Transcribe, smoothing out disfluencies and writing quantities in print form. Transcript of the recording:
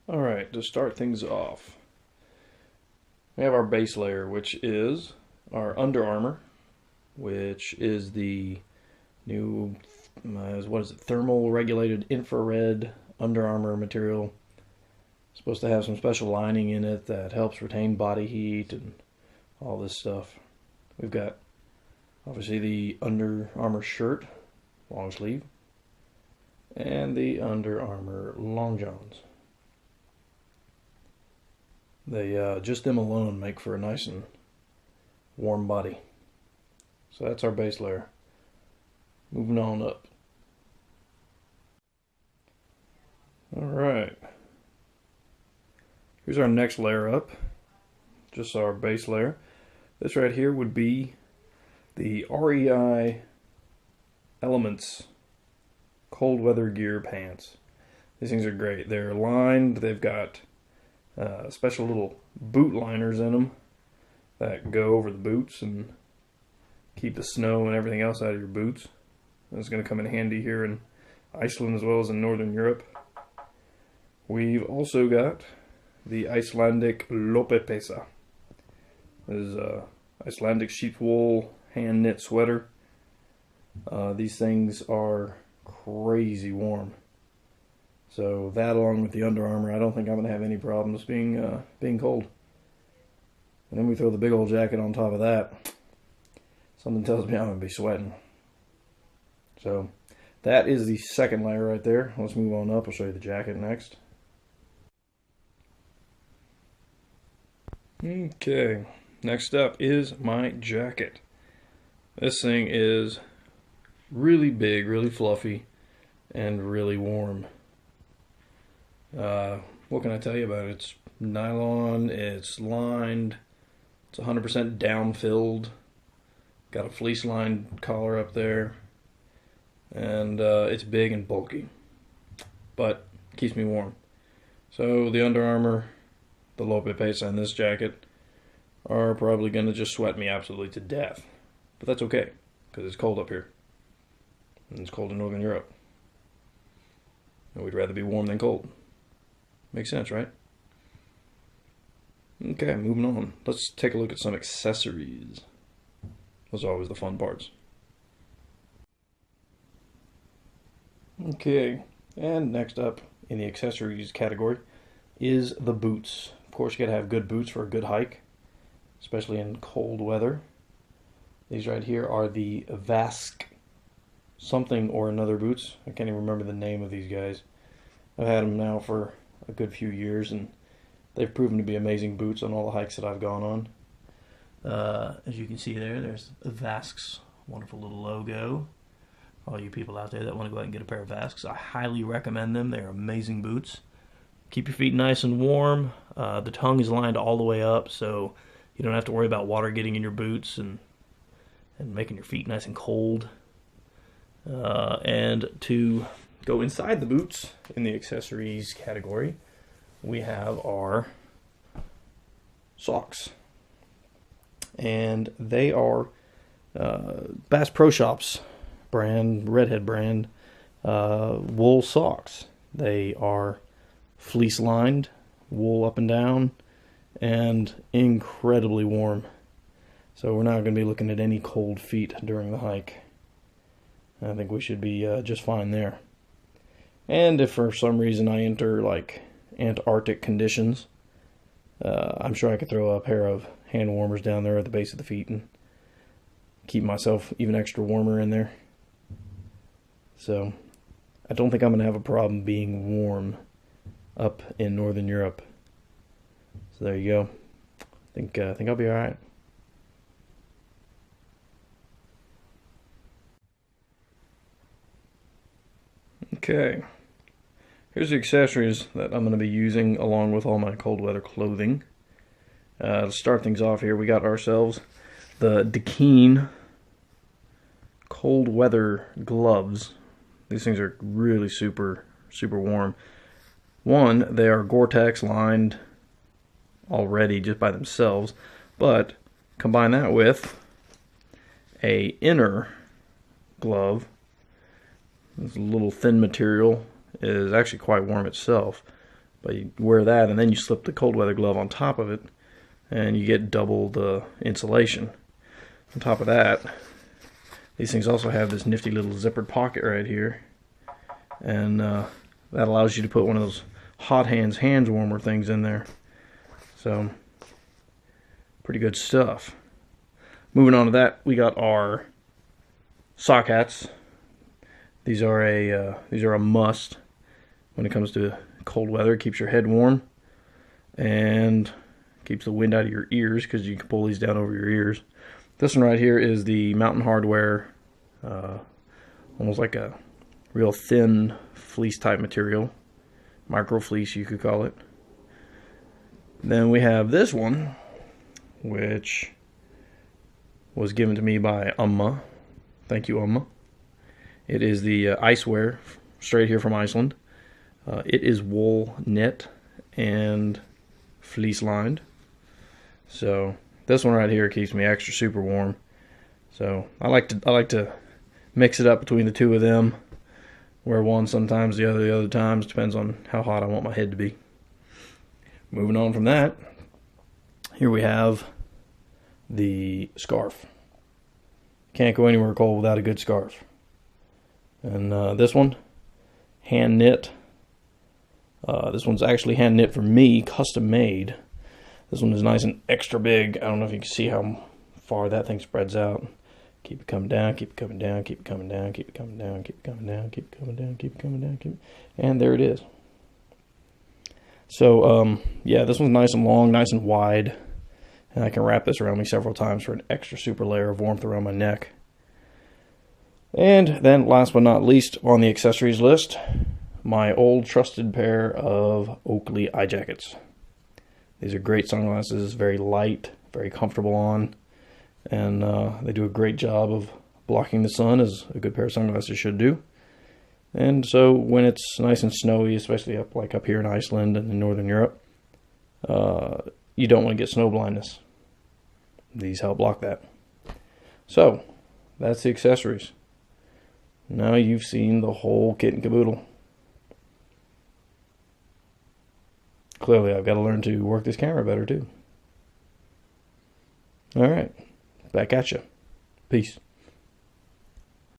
Alright, to start things off, we have our base layer, which is our Under Armour, which is the new, what is it, thermal regulated infrared Under Armour material. It's supposed to have some special lining in it that helps retain body heat and all this stuff. We've got, obviously, the Under Armour shirt, long sleeve, and the Under Armour long johns. They, just them alone make for a nice and warm body. So that's our base layer. Moving on up. Alright. Here's our next layer up. Just our base layer. This right here would be the REI Elements cold weather gear pants. These things are great. They're lined. They've got special little boot liners in them that go over the boots and keep the snow and everything else out of your boots. It's going to come in handy here in Iceland as well as in Northern Europe. We've also got the Icelandic Lopapeysa. This is a Icelandic sheep wool hand knit sweater. These things are crazy warm. So that, along with the Under Armour, I don't think I'm going to have any problems being cold. And then we throw the big old jacket on top of that. Something tells me I'm going to be sweating. So that is the second layer right there. Let's move on up. I'll show you the jacket next. Okay, next up is my jacket. This thing is really big, really fluffy, and really warm. What can I tell you about it? It's nylon, it's lined, it's 100% down-filled, got a fleece-lined collar up there, and it's big and bulky, but keeps me warm. So the Under Armour, the Lopapeysa, and this jacket are probably going to just sweat me absolutely to death. But that's okay, because it's cold up here, and it's cold in Northern Europe. And we'd rather be warm than cold. Makes sense, right? Okay, moving on. Let's take a look at some accessories. Those are always the fun parts. Okay, and next up in the accessories category is the boots. Of course, you gotta have good boots for a good hike, especially in cold weather. These right here are the Vask something or another boots. I can't even remember the name of these guys. I've had them now for a good few years, and they've proven to be amazing boots on all the hikes that I've gone on. As you can see there's Vask's wonderful little logo. All you people out there that want to go out and get a pair of Vasks, I highly recommend them. They're amazing boots. Keep your feet nice and warm. The tongue is lined all the way up, so you don't have to worry about water getting in your boots and making your feet nice and cold. And to go inside the boots in the accessories category, we have our socks. And they are Bass Pro Shops brand, Redhead brand, wool socks. They are fleece lined, wool up and down, and incredibly warm. So we're not going to be looking at any cold feet during the hike. I think we should be just fine there. And if for some reason I enter like Antarctic conditions, I'm sure I could throw a pair of hand warmers down there at the base of the feet and keep myself even extra warmer in there. So I don't think I'm going to have a problem being warm up in Northern Europe. So there you go. I think I'll be all right. Okay, here's the accessories that I'm going to be using along with all my cold weather clothing. To start things off here, we got ourselves the Dakeen cold weather gloves. These things are really super warm. One, they are Gore-Tex lined already just by themselves, but combine that with a inner glove. This little thin material is actually quite warm itself, But you wear that, and then you slip the cold weather glove on top of it, and you get double the insulation. On top of that, these things also have this nifty little zippered pocket right here, and that allows you to put one of those hot hands warmer things in there. So pretty good stuff. Moving on to that, we got our sock hats. These are a must when it comes to cold weather. It keeps your head warm and keeps the wind out of your ears, because you can pull these down over your ears. This one right here is the Mountain Hardwear, almost like a real thin fleece type material, micro fleece you could call it. Then we have this one, which was given to me by Armour. Thank you, Armour. It is the Icewear, straight here from Iceland. It is wool knit and fleece lined. So this one right here keeps me extra super warm. So I like to mix it up between the two of them. Wear one sometimes, the other times. Depends on how hot I want my head to be. Moving on from that, here we have the scarf. Can't go anywhere cold without a good scarf. And this one, hand knit. This one's actually hand knit for me, custom made. This one is nice and extra big. I don't know if you can see how far that thing spreads out. Keep it coming down, keep it coming down, keep it coming down, keep it coming down, keep it coming down, keep it coming down, keep it coming down, and there it is. So yeah, this one's nice and long, nice and wide, and I can wrap this around me several times for an extra super layer of warmth around my neck. And then last but not least on the accessories list, my old trusted pair of Oakley eye jackets. These are great sunglasses, very light, very comfortable on, and they do a great job of blocking the sun, as a good pair of sunglasses should do. And so when it's nice and snowy, especially up here in Iceland and in Northern Europe, you don't want to get snow blindness. These help block that. So that's the accessories. Now you've seen the whole kit and caboodle. Clearly, I've got to learn to work this camera better too. All right, back at you. Peace.